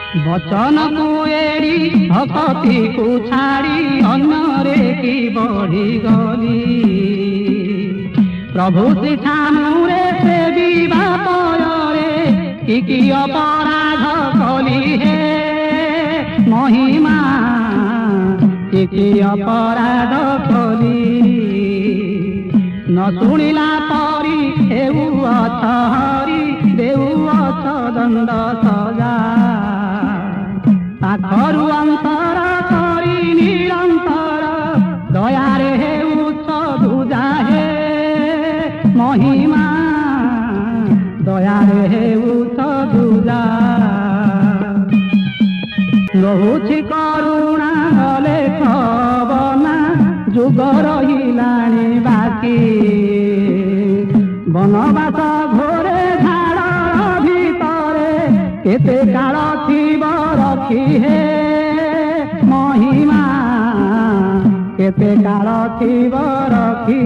बचन को एड़ी भक्ति को छाड़ी अन्नरे की बढ़ी गली प्रभु श्री ठानुरे से बापरे कि अपराध कली हे महिमा कि अपराध कली न शुणिला परी हेउ अथ हरि देउ अथ दंड सजा पाखरु अंतर करी निरंतर दयारे हेउ सदुजा हे महिमा दयारे हेउ सदुजा रहुछि करुणा गले खबना जुग रहिलाणी बाकी बनवास घोरे झाड़ भितरे केते काल थिब रखी हे महिमा केते काल थिब रखी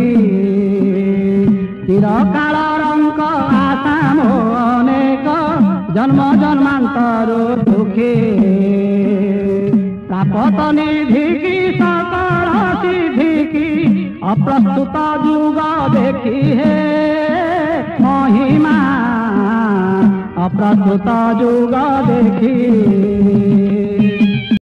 चिरकाल रंक आशा मो अनेक जन्म जन्मांतर दुखे प्रापत निधि की सकल सिद्धि की अप्रस्तुत जुग देखी हे महिमा अप्रस्तुत जुग देखी।